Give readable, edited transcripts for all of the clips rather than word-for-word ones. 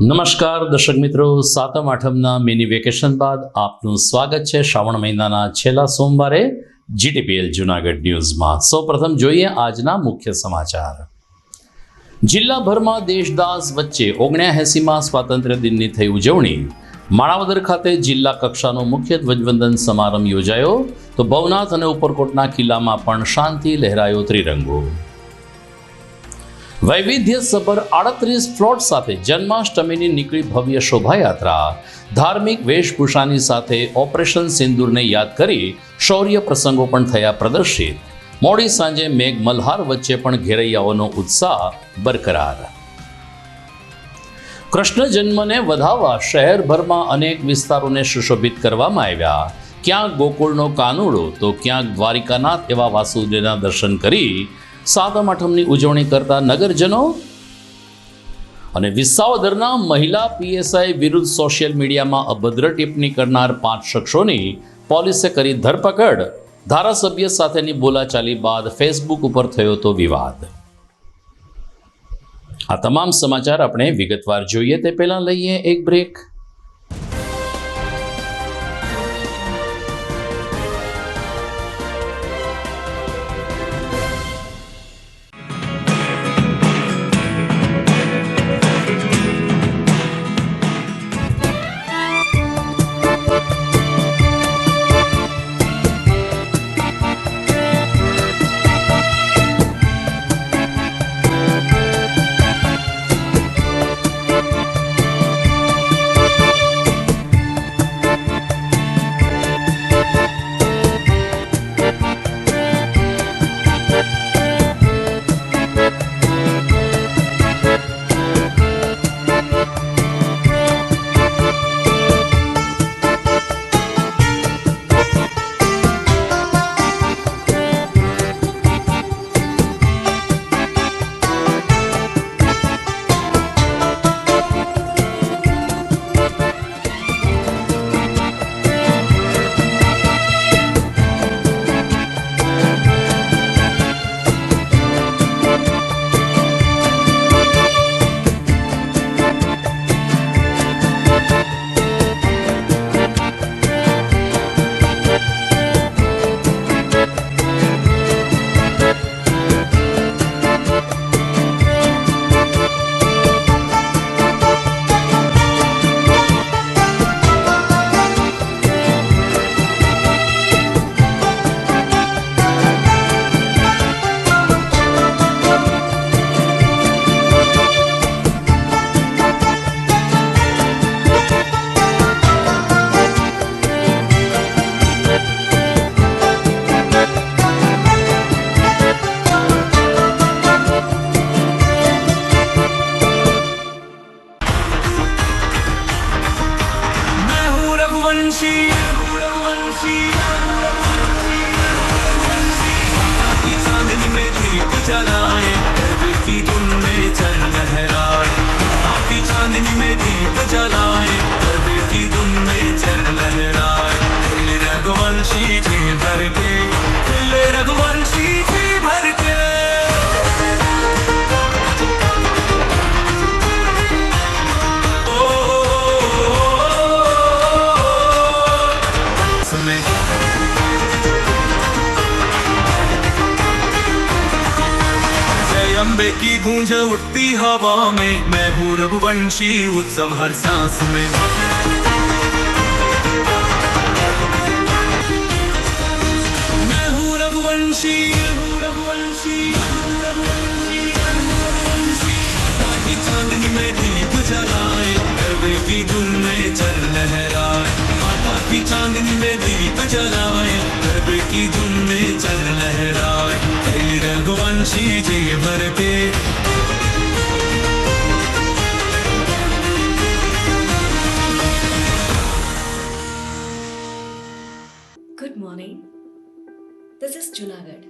નમસ્કાર દર્શક મિત્રો, સાતમ આઠમના મિની વેકેશન બાદ આપનું સ્વાગત છે શ્રાવણ મહિનાના છેલ્લા સોમવારે જીટીપીએલ જૂનાગઢ ન્યૂઝમાં. સૌપ્રથમ જોઈએ આજના મુખ્ય સમાચાર. જિલ્લાભરમાં દેશદાસ વચ્ચે 79માં સ્વાતંત્ર્ય દિનની થઈ ઉજવણી. માણાવદર ખાતે જિલ્લા કક્ષાનો મુખ્ય ધ્વજવંદન સમારંભ યોજાયો તો ભવનાથ અને ઉપરકોટના કિલ્લામાં પણ શાંતિ લહેરાયો ત્રિરંગો. વૈવિધ્યસભર 38 ફ્લોટ સાથે જન્માષ્ટમીની નીકળી ભવ્ય શોભાયાત્રા. ધાર્મિક વેશભૂષાની સાથે ઓપરેશન સિંદૂરને યાદ કરી શૌર્ય પ્રસંગો પણ થયા પ્રદર્શિત. મોડી સાંજે મેઘ મલ્હાર વચ્ચે પણ ઘેરૈયાઓનો ઉત્સાહ બરકરાર. કૃષ્ણ જન્મને વધાવવા શહેરભરમાં અનેક વિસ્તારોને સુશોભિત કરવામાં આવ્યા. ક્યાંક ગોકુળનો કાનુડો તો ક્યાંક દ્વારિકાનાથ એવા વાસુદેવના દર્શન કરી સાતમ આઠમની ઉજવણી કરતા નગરજનો. અને વિસાવદરના મહિલા પીએસઆઈ વિરુદ્ધ સોશિયલ મીડિયામાં અભદ્ર ટિપ્પણી કરનાર 5 શખ્સોની પોલીસે કરી ધરપકડ. ધારાસભ્ય સાથેની બોલાચાલી બાદ ફેસબુક ઉપર થયો તો વિવાદ. આ તમામ સમાચાર આપણે વિગતવાર જોઈએ તે પહેલા લઈએ એક બ્રેક. अंबे की गूंज उठती हवा में, मैं हूँ रघुवंशी उत्सव हर सांस में. मैं हूँ रघुवंशी, ताकि चांदनी में दीप जलाए, गरबे की धुन में चल लहराए. माता की चांदनी में दीप जलाए, गरबे की धुन में चल लहराए. रघुवंशी जी भर के Good morning. This is Junagadh.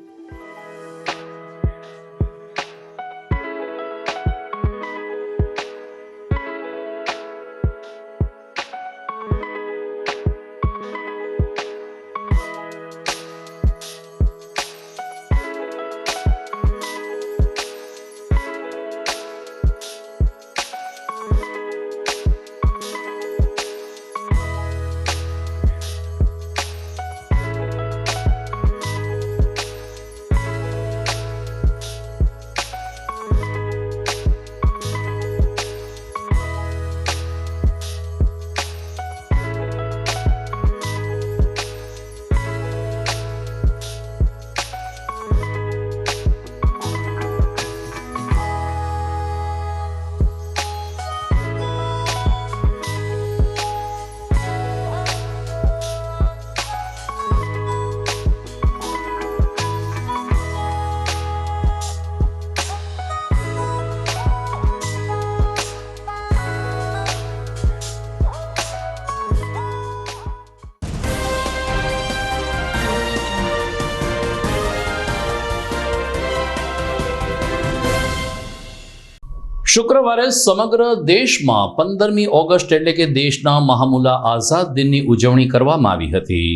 શુક્રવારે સમગ્ર દેશમાં 15મી ઓગસ્ટ એટલે કે દેશના મહામુલા આઝાદ દિનની ઉજવણી કરવામાં આવી હતી.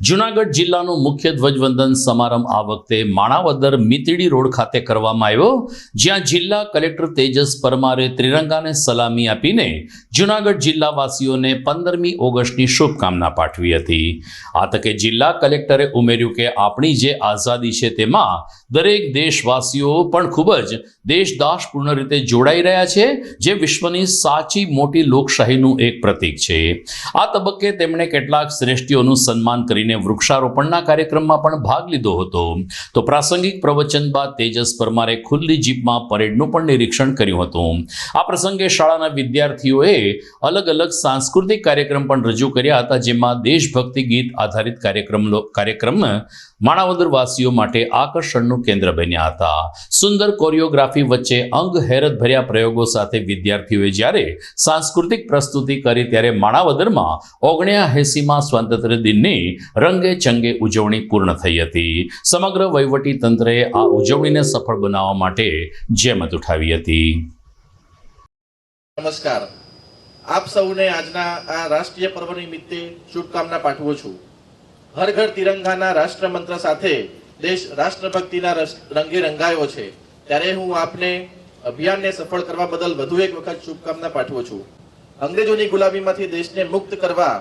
જૂનાગઢ જિલ્લાનું મુખ્ય ધ્વજવંદન સમારંભ આ વખતે માણાવદર મીતીડી રોડ ખાતે કરવામાં આવ્યો, જ્યાં જિલ્લા કલેક્ટર તેજસ પરમારે ત્રિરંગાને સલામી આપીને જૂનાગઢ જિલ્લાવાસીઓને 15મી ઓગસ્ટની શુભકામના પાઠવી હતી. આ તકે જિલ્લા કલેક્ટરે ઉમેર્યું કે આપણી જે આઝાદી છે તેમાં દરેક દેશવાસીઓ પણ ખૂબ જ દેશદાસપૂર્ણ રીતે જોડાઈ રહ્યા છે, જે વિશ્વની સાચી મોટી લોકશાહીનું એક પ્રતીક છે. આ તબક્કે તેમણે કેટલાક શ્રેષ્ઠીઓનું સન્માન કરીને વૃક્ષારોપણના કાર્યક્રમમાં પણ ભાગ લીધો હતો. તો પ્રાસંગિક પ્રવચન બાદ તેજસ પરમારે ખુલ્લી જીપમાં પરેડનું પણ નિરીક્ષણ કર્યું હતું. આ પ્રસંગે શાળાના વિદ્યાર્થીઓએ અલગ અલગ સાંસ્કૃતિક કાર્યક્રમ પણ રજૂ કર્યા હતા, જેમાં દેશભક્તિ ગીત આધારિત કાર્યક્રમ માણાવદરવાસીઓ માટે આકર્ષણનું કેન્દ્ર બન્યા હતા. સુંદર કોરિયોગ્રાફી વચ્ચે અંગ હેરતભર્યા પ્રયોગો સાથે વિદ્યાર્થીઓએ જ્યારે સાંસ્કૃતિક પ્રસ્તુતિ કરી, ત્યારે માણાવદરમાં 79માં સ્વાતંત્ર્ય દિનની રંગે ચંગે ઉજવણી પૂર્ણ થઈ હતી. સમગ્ર વહીવટી તંત્રએ આ ઉજવણીને સફળ બનાવવા માટે જહેમત ઉઠાવી હતી. નમસ્કાર, આપ સૌને આજના આ રાષ્ટ્રીય પર્વ નિમિત્તે શુભકામના પાઠવું છું. હર ઘર તિરંગાના રાષ્ટ્રમંત્ર સાથે દેશ રાષ્ટ્રભક્તિના રંગે રંગાયો છે, ત્યારે હું આપને અભિયાનને સફળ કરવા બદલ વધુ એક વખત શુભકામના પાઠવું છું. અંગ્રેજોની ગુલામીમાંથી દેશને મુક્ત કરવા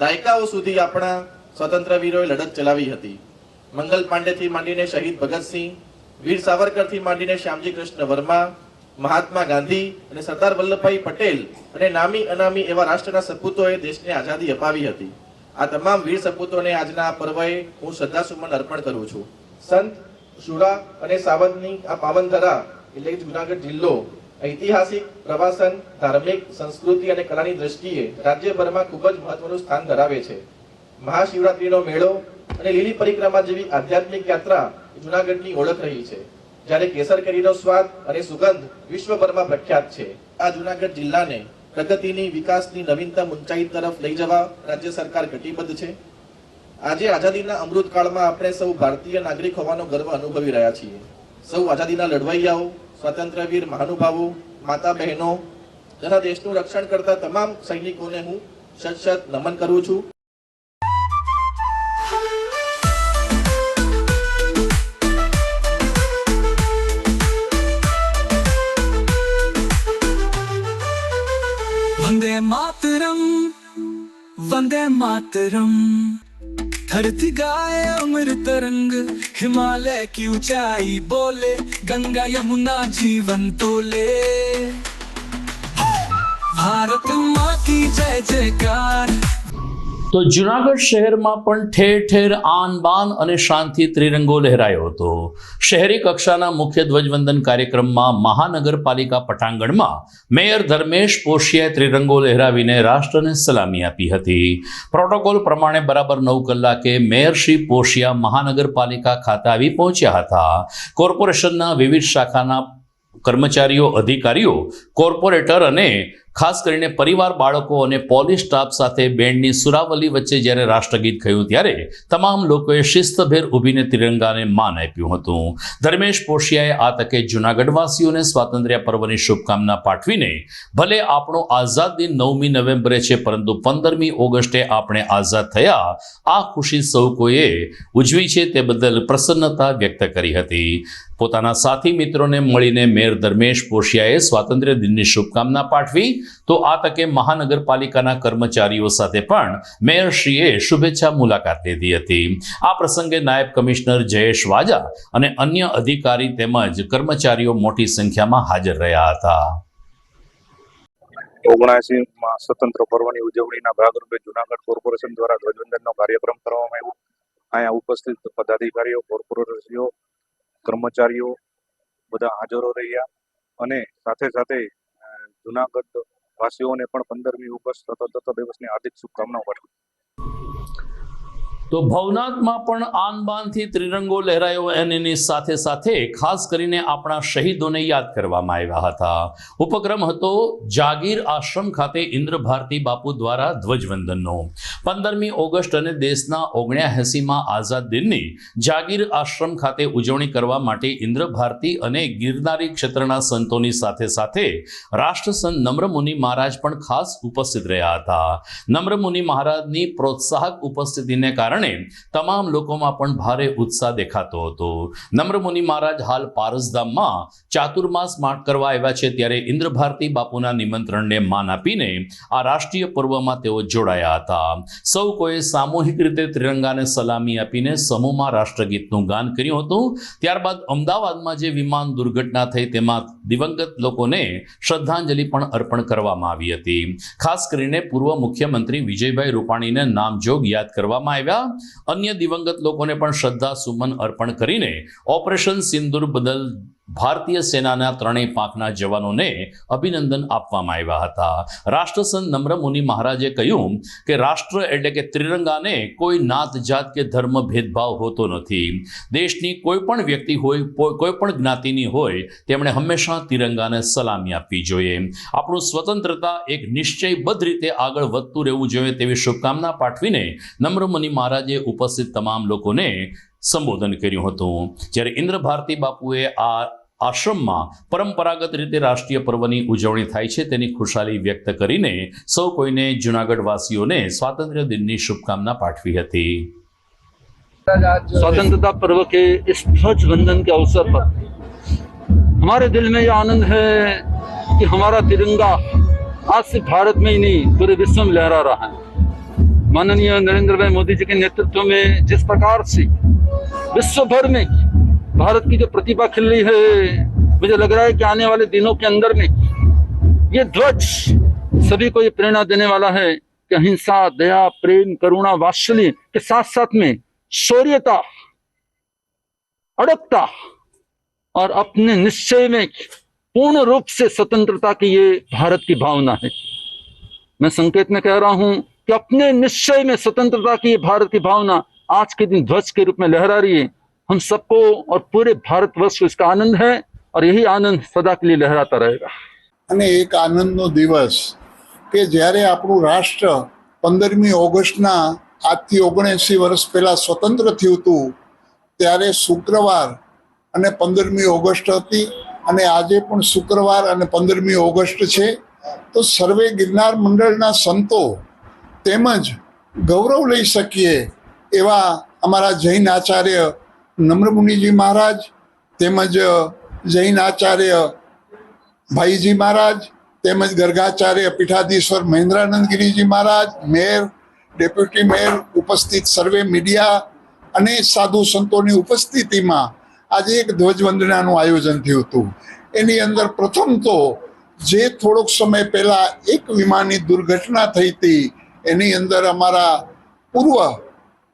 દાયકાઓ સુધી આપણા સ્વતંત્ર વીરોએ લડત ચલાવી હતી. મંગલ પાંડેથી માંડીને શહીદ ભગતસિંહ, વીર સાવરકરથી માંડીને શ્યામજી કૃષ્ણ વર્મા, મહાત્મા ગાંધી અને સરદાર વલ્લભભાઈ પટેલ અને નામી અનામી એવા રાષ્ટ્રના સપૂતોએ દેશને આઝાદી અપાવી હતી. આ તમામ વીર સપૂતોને આજના આ પર્વએ હું શ્રદ્ધાસુમન અર્પણ કરું છું. સંત, શુરા અને સાવંતની આ પાવન ધરા એટલે કે જૂનાગઢ જિલ્લો ઐતિહાસિક, પ્રવાસન, ધાર્મિક, સંસ્કૃતિ અને કલાની દ્રષ્ટિએ રાજ્યભરમાં ખૂબ જ મહત્વનું સ્થાન ધરાવે છે. મહાશિવરાત્રીનો મેળો અને લીલી પરિક્રમા જેવી આધ્યાત્મિક યાત્રા જૂનાગઢની ઓળખ રહી છે, જ્યારે કેસર કેરીનો સ્વાદ અને સુગંધ વિશ્વભરમાં પ્રખ્યાત છે. આ જૂનાગઢ જિલ્લાને પ્રગતિની, વિકાસની નવીનતમ ઊંચાઈ તરફ લઈ જવા રાજ્ય સરકાર કટિબદ્ધ છે. આજે આઝાદીના અમૃતકાળમાં આપણે સૌ ભારતીય નાગરિક હોવાનો ગર્વ અનુભવી રહ્યા છીએ. સૌ આઝાદીના લડવૈયાઓ, સ્વાતંત્ર્યવીર મહાનુભાવો, માતા બહેનો તથા દેશનું રક્ષણ કરતા તમામ સૈનિકોને હું શત નમન કરું છું. वंदे मातरम, वंदे मातरम, धरती गाए अमर तरंग, हिमालय की ऊंचाई बोले, गंगा यमुना जीवन तोले, भारत माँ की जय जयकार. તો જૂનાગઢ શહેરમાં પણ ઠેર ઠેર આન બાન અને શાંતિ ત્રિરંગો લહેરાયો હતો. શહેરી કક્ષાના મુખ્ય ધ્વજવંદન કાર્યક્રમમાં મહાનગરપાલિકા પટાંગણમાં મેયર ધર્મેશ પોશિયાએ ત્રિરંગો લહેરાવીને રાષ્ટ્રને સલામી આપી હતી. પ્રોટોકોલ પ્રમાણે બરાબર 9 કલાકે મેયર શ્રી પોશિયા મહાનગરપાલિકા ખાતે આવી પહોંચ્યા હતા. કોર્પોરેશનના વિવિધ શાખાના કર્મચારીઓ, અધિકારીઓ, કોર્પોરેટર અને ખાસ કરીને પરિવાર, બાળકો અને પોલીસ સ્ટાફ સાથે બેન્ડની સુરાવલી વચ્ચે જ્યારે રાષ્ટ્રગીત થયું, ત્યારે તમામ લોકોએ શિસ્તભેર ઊભીને ત્રિરંગાને માન આપ્યું હતું. ધર્મેશ પોશિયાએ આ તકે જૂનાગઢવાસીઓને સ્વાતંત્ર્ય પર્વની શુભકામના પાઠવીને ભલે આપણો આઝાદ દિન 9મી નવેમ્બરે છે, પરંતુ 15મી ઓગસ્ટે આપણે આઝાદ થયા, આ ખુશી સૌ કોઈએ ઉજવી છે તે બદલ પ્રસન્નતા વ્યક્ત કરી હતી. પોતાના સાથી મિત્રોને મળીને મેયર ધર્મેશ પોશિયાએ સ્વાતંત્ર્ય દિનની શુભકામના પાઠવી. તો આ તકે મહાનગરપાલિકાના કર્મચારીઓ સાથે પણ મેયરશ્રીએ શુભેચ્છા મુલાકાત લીધી હતી. આ પ્રસંગે નાયબ કમિશનર જયેશ વાજા અને અન્ય અધિકારી તેમજ કર્મચારીઓ મોટી સંખ્યામાં હાજર રહ્યા હતા. 79માં સ્વતંત્ર પર્વની ઉજવણીના ભાગરૂપે જૂનાગઢ કોર્પોરેશન દ્વારા ધ્વજવંદનનો કાર્યક્રમ કરવામાં આવ્યો. અહીંયા ઉપસ્થિત પદાધિકારીઓ, કોર્પોરેટરશ્રીઓ, કર્મચારીઓ બધા હાજરો રહ્યા અને સાથે સાથે જૂનાગઢ વાસીઓને પણ 15મી ઓગસ્ટ સ્વતંત્રતા દિવસની હાર્દિક શુભકામનાઓ પાઠવી. તો ભવનાથમાં પણ આન બાનથી ત્રિરંગો લહેરાયો અને એની સાથે સાથે ખાસ કરીને આપણા શહીદોને યાદ કરવામાં આવ્યા હતા. ઉપક્રમ હતો જાગીર આશ્રમ ખાતે ઇન્દ્ર ભારતી બાપુ દ્વારા ધ્વજવંદનનો. 15મી ઓગસ્ટ અને દેશના 79માં આઝાદ દિનની જાગીર આશ્રમ ખાતે ઉજવણી કરવા માટે ઇન્દ્ર ભારતી અને ગિરનારી ક્ષેત્રના સંતોની સાથે સાથે રાષ્ટ્રસંત નમ્રમુનિ મહારાજ પણ ખાસ ઉપસ્થિત રહ્યા હતા. નમ્રમુનિ મહારાજની પ્રોત્સાહક ઉપસ્થિતિને કારણે તમામ લોકોમાં પણ ભારે ઉત્સાહ દેખાતો હતો. નમ્રમુનિ મહારાજ હાલ પારસધામમાં ચાતુર્માસ માટ કરવા આવ્યા છે, ત્યારે ઇન્દ્ર ભારતી બાપુના નિમંત્રણને માન આપીને આ રાષ્ટ્રીય પર્વમાં તેઓ જોડાયા હતા. સૌ કોઈ સામૂહિક રીતે ત્રિરંગાને સલામી આપીને સમૂહમાં રાષ્ટ્રગીતનું ગાન કર્યું હતું. ત્યારબાદ અમદાવાદમાં જે વિમાન દુર્ઘટના થઈ તેમાં દિવંગત લોકોને શ્રદ્ધાંજલિ પણ અર્પણ કરવામાં આવી હતી. ખાસ કરીને પૂર્વ મુખ્યમંત્રી વિજયભાઈ રૂપાણીને નામજોગ યાદ કરવામાં આવ્યા. અન્ય દિવંગત લોકોને પણ શ્રદ્ધા સુમન અર્પણ કરીને ઓપરેશન સિંદૂર બદલ ભારતીય સેનાના 3 પાંખના જવાનોને અભિનંદન આપવામાં આવ્યા હતા. રાષ્ટ્રસંત નમ્રમુનિ મહારાજે કહ્યું કે રાષ્ટ્ર એટલે કે ત્રિરંગાને કોઈ નાત જાત કે ધર્મ ભેદભાવ હોતો નથી. દેશની કોઈ પણ વ્યક્તિ હોય, કોઈ પણ જ્ઞાતિની હોય, તેમણે હંમેશા તિરંગાને સલામી આપવી જોઈએ. આપણું સ્વતંત્રતા એક નિશ્ચયબદ્ધ રીતે આગળ વધતું રહેવું જોઈએ તેવી શુભકામના પાઠવીને નમ્રમુનિ મહારાજે ઉપસ્થિત તમામ લોકોને સંબોધન કર્યું હતું. જ્યારે ઇન્દ્ર ભારતી બાપુએ આ આશ્રમમાં પરંપરાગત રીતે રાષ્ટ્રીય પર્વની ઉજવણી થાય છે તેની ખુશાલી વ્યક્ત કરીને સૌ કોઈને જૂનાગઢ વાસીઓને સ્વાતંત્ર્ય દિનની શુભકામના પાઠવી હતી. स्वतंत्रता पर्व के इस ध्वज वंदन के अवसर पर हमारे दिल में ये आनंद है कि हमारा तिरंगा आज सिर्फ भारत में ही नहीं पूरे विश्व में लहरा रहा है. माननीय नरेंद्र भाई मोदी जी के नेतृत्व में जिस प्रकार से विश्व भर में भारत की जो प्रतिभा खिल रही है, मुझे लग रहा है कि आने वाले दिनों के अंदर में ये ध्वज सभी को ये प्रेरणा देने वाला है कि अहिंसा, दया, प्रेम, करुणा, वात्सल्य के साथ साथ में शौर्यता, अड़गता और अपने निश्चय में पूर्ण रूप से स्वतंत्रता की ये भारत की भावना है. मैं संकेत में कह रहा हूं कि अपने निश्चय में स्वतंत्रता की ये भारत की भावना आज के दिन ध्वज के रूप में लहरा रही है. हम सबको और पूरे भारतवर्ष को इसका आनंद है और यही आनंद सदा के लिए लहराता रहेगा. અને એક આનંદનો દિવસ કે જ્યારે આપણું રાષ્ટ્ર 15મી ઓગસ્ટના આજથી 79 વર્ષ પહેલા સ્વતંત્ર થયું હતું, ત્યારે શુક્રવાર અને 15મી ઓગસ્ટ હતી અને આજે પણ શુક્રવાર અને 15મી ઓગસ્ટ છે. તો સર્વે ગિરનાર મંડળના સંતો તેમજ ગૌરવ લઈ શકીએ એવા અમારા જૈન આચાર્ય નમ્રમુનિજી મહારાજ તેમજ જૈન આચાર્ય ભાઈજી મહારાજ તેમજ ગર્ગાચાર્ય પીઠાધીશ્વર મહેન્દ્રાનંદગીરીજી મહારાજ, મેયર, ડેપ્યુટી મેયર, ઉપસ્થિત સર્વે મીડિયા અને સાધુ સંતોની ઉપસ્થિતિમાં આજે એક ધ્વજવંદનાનું આયોજન થયું હતું. એની અંદર પ્રથમ તો જે થોડોક સમય પહેલા એક વિમાનની દુર્ઘટના થઈ હતી, એની અંદર અમારા પૂર્વ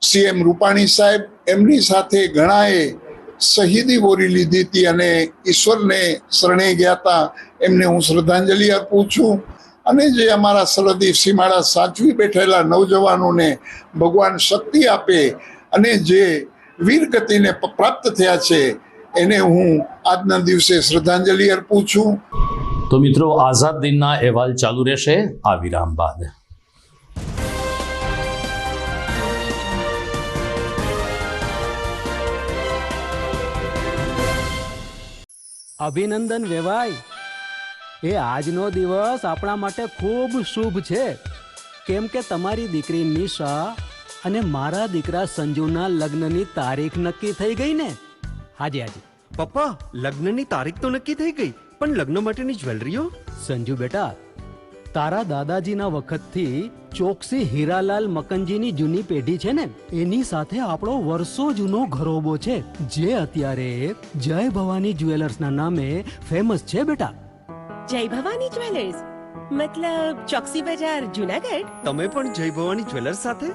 સીએમ રૂપાણી સાહેબ એમની સાથે ઘણાએ શહીદી વોરી લીધી હતી અને ઈશ્વરને શરણે ગયા હતા. એમને હું શ્રદ્ધાંજલિ અર્પું છું. અને જે અમારા સરહદી સીમાડા સાચવી બેઠેલા નવજવાનોને ભગવાન શક્તિ આપે અને જે વીરગતિને પ્રાપ્ત થયા છે એને હું આજના દિવસે શ્રદ્ધાંજલિ અર્પું છું. તો મિત્રો, આઝાદ દિનના અહેવાલ ચાલુ રહેશે આ વિરામ બાદ. અભિનંદન વેવાઈ, એ આજનો દિવસ આપણા માટે ખૂબ શુભ છે, કેમ કે તમારી દીકરી નિશા અને મારા દીકરા સંજુના લગ્નની તારીખ નક્કી થઈ ગઈ ને. હાજી હાજી પપ્પા, લગ્નની તારીખ તો નક્કી થઈ ગઈ, પણ લગ્ન માટેની જ્વેલરીઓ? સંજુ બેટા, તારા દાદાજીના વખતથી ચોકસી હીરાલાલ મકનજીની જૂની પેઢી છે ને, એની સાથે આપણો વર્ષો જૂનો ઘરોબો છે, જે અત્યારે જય ભવાની જ્વેલર્સના નામે ફેમસ છે બેટા. જય ભવાની જ્વેલર્સ મતલબ ચોકસી બજાર, જુનાગઢ? તમે પણ જય ભવાની જ્વેલર્સ સાથે?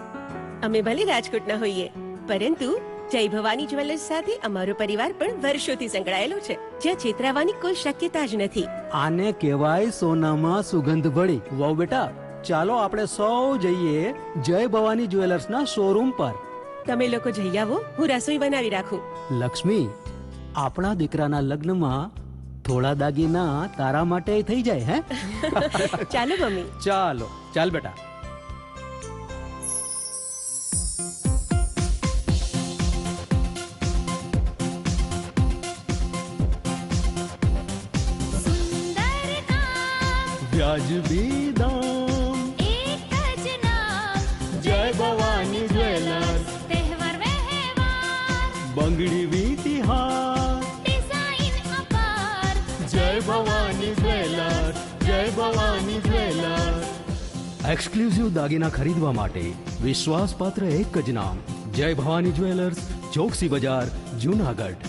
અમે ભલે રાજકોટના હોઈએ, પરંતુ જય ભવાની જ્વેલર્સ સાથે અમારો પરિવાર પણ વર્ષોથી સંકળાયેલો છે, જ્યાં છેતરાવાની કોઈ શક્યતા જ નથી. આને કહેવાય સોનામાં સુગંધ ભળી. વાવ બેટા, ચાલો આપણે સૌ જઈએ જય ભવાની જ્વેલર્સના શોરૂમ પર. તમે લોકો જઈ આવો, હું રસોઈ બનાવી રાખું. લક્ષ્મી, આપણા દીકરાના લગ્નમાં થોડા દાગીના તારા માટે થઈ જાય હે. ચાલો મમ્મી. ચાલો ચાલ બેટા. વ્યાજબી દામ, એક જ નામ, જય ભવાની જ્વેલર્સ, તહેવાર વ્યવહાર, બંગડી વીટી હાર, ડિઝાઇન અપાર, જય ભવાની જ્વેલર્સ, જય ભવાની જ્વેલર્સ. એક્સક્લુઝિવ દાગીના ખરીદવા માટે વિશ્વાસપાત્ર એક જ નામ, જય ભવાની જ્વેલર્સ, ચોકસી બજાર, જૂનાગઢ.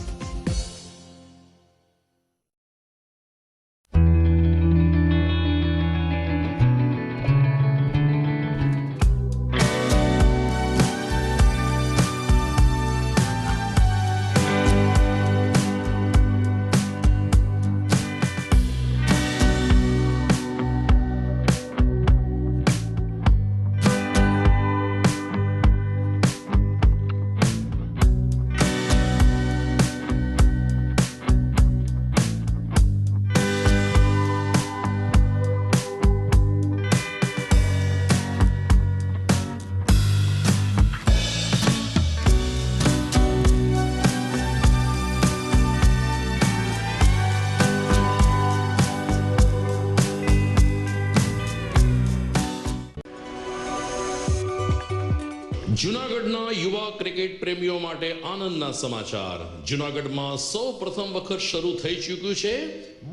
જૂનાગઢના યુવા ક્રિકેટ પ્રેમીઓ માટે આનંદના સમાચાર. જૂનાગઢમાં સૌ પ્રથમ વખત શરૂ થઈ ચૂક્યું છે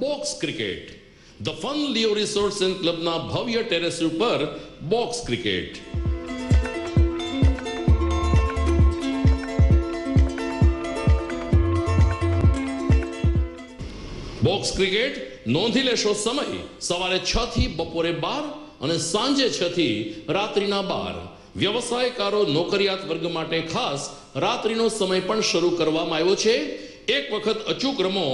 box cricket. The fun Leo resorts and ક્લબના ભવ્ય ટેરેસ ઉપર બોક્સ ક્રિકેટ. બોક્સ ક્રિકેટ નોંધી લેશો સમય સવારે 6 થી બપોરે 12 અને સાંજે 6 થી રાત્રિના 12. વ્યવસાયકારો, નોકરિયાત વર્ગ માટે ખાસ રાત્રિનો સમય પણ શરૂ કરવામાં આવ્યો છે. એક વખત અચૂક રમો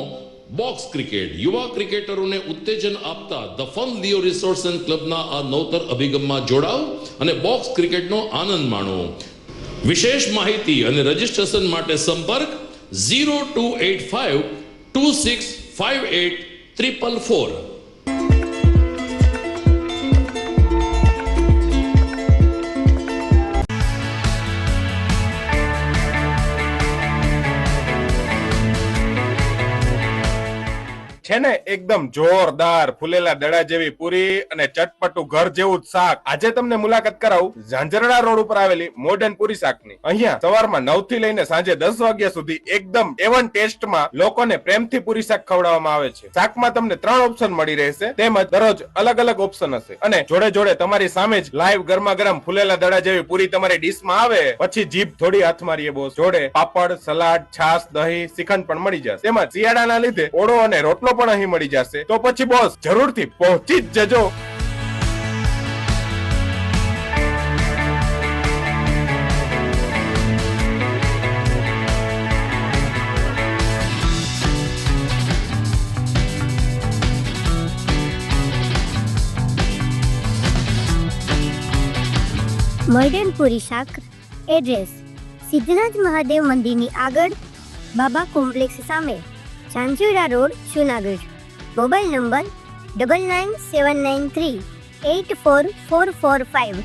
બોક્સ ક્રિકેટ. યુવા ક્રિકેટરોને ઉત્તેજન આપતા the fun Leo resorts and ક્લબના આ નવતર અભિગમમાં જોડાઓ અને બોક્સ ક્રિકેટનો આનંદ માણો. વિશેષ માહિતી અને રજીસ્ટ્રેશન માટે સંપર્ક 0285 2658 444. છે ને એકદમ જોરદાર ફૂલેલા દડા જેવી પૂરી અને ચટપટું ઘર જેવું જ શાક. આજે તમને મુલાકાત કરાવું ઝાંઝરડા રોડ ઉપર આવેલી મોડર્ન પૂરી શાકની. અહીંયા સવારમાં 9 થી લઈને સાંજે 10 વાગ્યા સુધી એકદમ એવન ટેસ્ટમાં લોકોને પ્રેમથી પૂરી શાક ખવડાવવામાં આવે છે. શાકમાં તમને 3 ઓપ્શન મળી રહેશે, તેમજ દરરોજ અલગ અલગ ઓપ્શન હશે અને જોડે જોડે તમારી સામે જ લાઈવ ગરમા ગરમ ફૂલેલા દડા જેવી પૂરી તમારી ડીશમાં આવે પછી જીભ થોડી હાથ મારીએ બોસ. જોડે પાપડ, સલાડ, છાશ, દહીં, શ્રીખંડ પણ મળી જશે. તેમજ શિયાળાના લીધે ઓળો અને રોટલો પણ અહીં મળી જશે. તો પછી બોસ જરૂરથી પહોંચી જ જજો. મોડર્ન પૂરી શાક. એડ્રેસ સિદ્ધનાથ મહાદેવ મંદિરની આગળ, બાબા કોમ્પ્લેક્સ સામે, Zanzarda road, Junagadh. Mobile number 9979384445.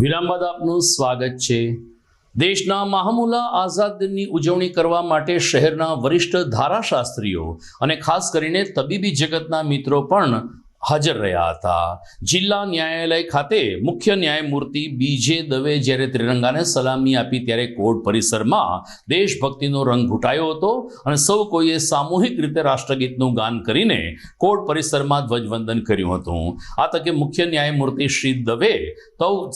વિરામ બાદ આપનું સ્વાગત છે. દેશના મહામુલા આઝાદ દિનની ઉજવણી કરવા માટે શહેરના વરિષ્ઠ ધારાશાસ્ત્રીઓ અને ખાસ કરીને તબીબી જગતના મિત્રો પણ હાજર રહ્યા હતા. જિલ્લા ન્યાયાલય ખાતે મુખ્ય ન્યાયમૂર્તિ બીજે દવે જ્યારે ત્રિરંગાને સલામી આપી ત્યારે કોર્ટ પરિસરમાં દેશભક્તિનો રંગ ઘૂંટાયો હતો અને સૌ કોઈએ સામૂહિક રીતે રાષ્ટ્રગીતનું ગાન કરીને કોર્ટ પરિસરમાં ધ્વજવંદન કર્યું હતું. આ તકે મુખ્ય ન્યાયમૂર્તિ શ્રી દવે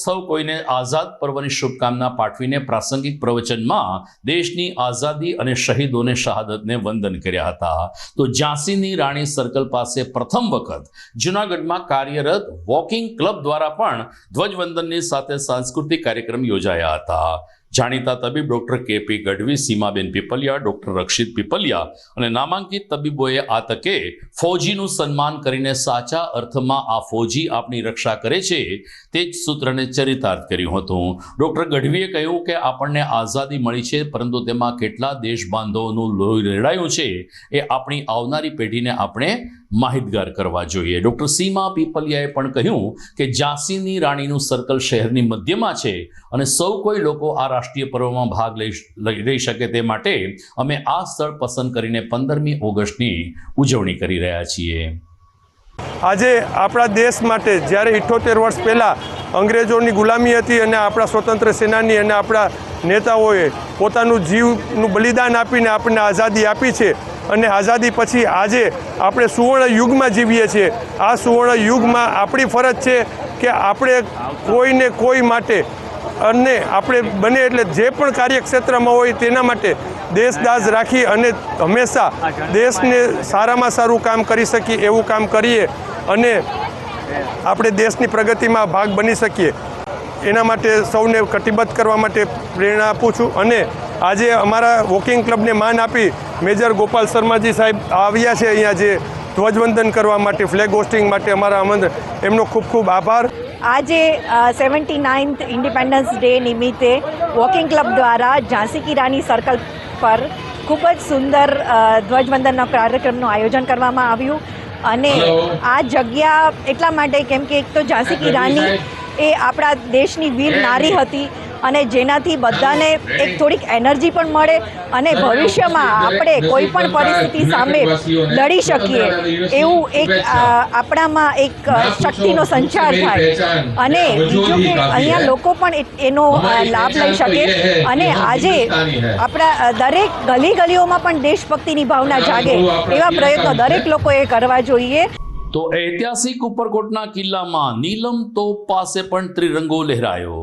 સૌ કોઈને આઝાદ પર્વની શુભકામના પાઠવીને પ્રાસંગિક પ્રવચનમાં દેશની આઝાદી અને શહીદોને શહાદતને વંદન કર્યા હતા. તો ઝાંસીની રાણી સર્કલ પાસે પ્રથમ વખત જૂનાગઢમાં કાર્યરત વોકિંગ ક્લબ દ્વારા પણ ધ્વજવંદનની સાથે સાંસ્કૃતિક કાર્યક્રમ યોજાયા હતા. જાણીતા તબીબ ડોક્ટર કે.પી. ગઢવી, સીમાબેન પીપલિયા, ડોક્ટર રક્ષિત પીપલિયા અને નામાંકિત તબીબોએ આ તકે ફૌજીનું સન્માન કરીને સાચા અર્થમાં આ ફૌજી આપની રક્ષા કરે છે તે જ સૂત્રને ચરિતાર્થ કર્યું હતું. ડોક્ટર ગઢવીએ કહ્યું કે આપણને આઝાદી મળી છે, પરંતુ તેમાં કેટલા દેશબાંધવોનું લોહી રેડાયું છે એ આપણી આવનારી પેઢીને આપણે માહિતગાર કરવા જોઈએ. ડોક્ટર સીમા પીપલિયાએ પણ કહ્યું કે ઝાંસીની રાણીનું સર્કલ શહેરની મધ્યમાં છે અને સૌ કોઈ લોકો આ રાષ્ટ્રીય પર્વમાં ભાગ લઈ શકે તે માટે અમે આ સ્થળ પસંદ કરીને 15મી ઓગસ્ટની ઉજવણી કરી રહ્યા છીએ. આજે આપણા દેશ માટે જ્યારે 78 વર્ષ પહેલાં અંગ્રેજોની ગુલામી હતી અને આપણા સ્વતંત્ર સેનાની અને આપણા નેતાઓએ પોતાનું જીવનું બલિદાન આપીને આપણને આઝાદી આપી છે અને આઝાદી પછી આજે આપણે સુવર્ણ યુગમાં જીવીએ છીએ. આ સુવર્ણ યુગમાં આપણી ફરજ છે કે આપણે કોઈને કોઈ માટે અને આપણે બને એટલે જે પણ કાર્યક્ષેત્રમાં હોય તેના માટે દેશદાઝ રાખી અને હંમેશા દેશને સારામાં સારું કામ કરી શકીએ એવું કામ કરીએ અને આપણે દેશની પ્રગતિમાં ભાગ બની શકીએ. એના માટે સૌને કટિબદ્ધ કરવા માટે પ્રેરણા આપું છું. અને આજે અમારા વોકિંગ ક્લબને માન આપી મેજર ગોપાલ શર્માજી સાહેબ આવ્યા છે અહીંયા, જે ધ્વજવંદન કરવા માટે, ફ્લેગ હોસ્ટિંગ માટે અમારા આમંત્રણ, એમનો ખૂબ ખૂબ આભાર. આજે 79th ઇન્ડિપેન્ડન્સ ડે નિમિત્તે વોકિંગ ક્લબ દ્વારા ઝાંસી કી રાની સર્કલ પર ખૂબ જ સુંદર ધ્વજવંદનના કાર્યક્રમનું આયોજન કરવામાં આવ્યું. અને આ જગ્યા એટલા માટે કેમ કે એક તો ઝાંસી કી રાની એ આપણા દેશની વીર નારી હતી અને જેનાથી બધાને એક થોડીક એનર્જી પણ મળે અને ભવિષ્યમાં આપણે કોઈ પણ પરિસ્થિતિ સામે લડી શકીએ એવું એક આપણામાં એક શક્તિનો સંચાર થાય. અને બીજું કે અહીંયા લોકો પણ એનો લાભ લઈ શકે અને આજે આપણા દરેક ગલી ગલીઓમાં પણ દેશભક્તિની ભાવના જાગે એવા પ્રયત્નો દરેક લોકોએ કરવા જોઈએ. તો ઐતિહાસિક ઉપરકોટના કિલ્લામાં નીલમ તોપ પાસે પણ ત્રિરંગો લહેરાયો.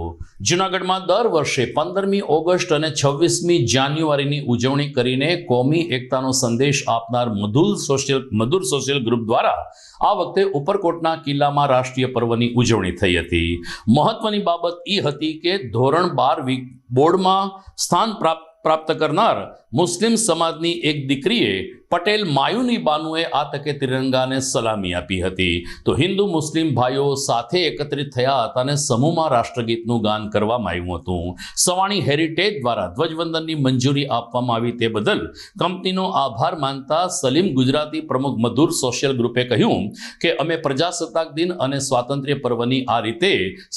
જૂનાગઢમાં દર વર્ષે 15મી ઓગસ્ટ અને 26મી જાન્યુઆરીની ઉજવણી કરીને કોમી એકતાનો સંદેશ આપનાર મધુર સોશિયલ ગ્રુપ દ્વારા આ વખતે ઉપરકોટના કિલ્લામાં રાષ્ટ્રીય પર્વની ઉજવણી થઈ હતી. મહત્વની બાબત એ હતી કે ધોરણ 12 બોર્ડમાં સ્થાન પ્રાપ્ત કરનાર મુસ્લિમ સમાજની એક દીકરીએ પટેલ માયુની બાનુએ આ તકે તિરંગાને સલામી આપી હતી. તો હિન્દુ મુસ્લિમ ભાઈઓ સાથે એકત્રિત થયા હતા અને સમૂહમાં રાષ્ટ્રગીતનું ગાન કરવામાં આવ્યું હતું. સવાણી હેરિટેજ દ્વારા ધ્વજવંદનની મંજૂરી આપવામાં આવી તે બદલ કંપનીનો આભાર માનતા સલીમ ગુજરાતી પ્રમુખ મધુર સોશિયલ ગ્રુપે કહ્યું કે અમે પ્રજાસત્તાક દિન અને સ્વાતંત્ર્ય પર્વની આ રીતે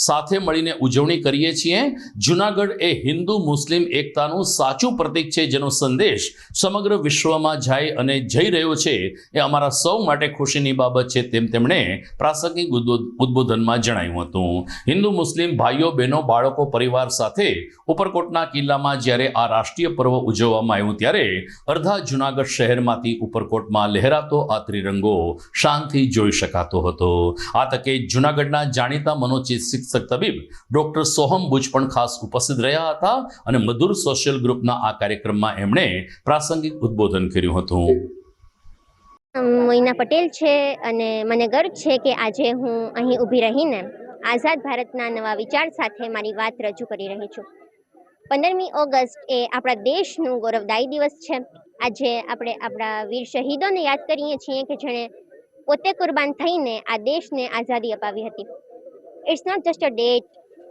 સાથે મળીને ઉજવણી કરીએ છીએ. જૂનાગઢ એ હિન્દુ મુસ્લિમ એકતાનું સાચું પ્રતીક છે, જેનો સંદેશ સમગ્ર વિશ્વમાં જાય અને જઈ રહ્યો છે એ અમારા સૌ માટે ખુશીની બાબત છે તેમ તેમણે પ્રાસંગિક ઉદ્બોધનમાં જણાવ્યું હતું. હિન્દુ મુસ્લિમ ભાઈઓ બહેનો બાળકો પરિવાર સાથે ઉપરકોટના કિલ્લામાં જ્યારે આ રાષ્ટ્રીય પર્વ ઉજવવામાં આવ્યું ત્યારે અડધા જૂનાગઢ શહેરમાંથી ઉપરકોટમાં લહેરાતો આ ત્રિરંગો શાંતિ જોઈ શકાતો હતો. આ તકે જૂનાગઢના જાણીતા મનોચિકિત્સક તબીબ ડોક્ટર સોહમ બુચ પણ ખાસ ઉપસ્થિત રહ્યા હતા અને મધુર સોશિયલ ગ્રુપના આ કાર્યક્રમમાં એમણે પ્રાસંગિક ઉદ્બોધન કર્યું હતું. મોઈના પટેલ છે અને મને ગર્વ છે કે આજે હું અહીં ઊભી રહીને આઝાદ ભારતના નવા વિચાર સાથે મારી વાત રજૂ કરી રહી છું. 15મી ઓગસ્ટ એ આપણા દેશનું ગૌરવદાયી દિવસ છે. આજે આપણે આપણા વીર શહીદોને યાદ કરીએ છીએ કે જેણે પોતે કુરબાન થઈને આ દેશને આઝાદી અપાવી હતી. It's not just a date,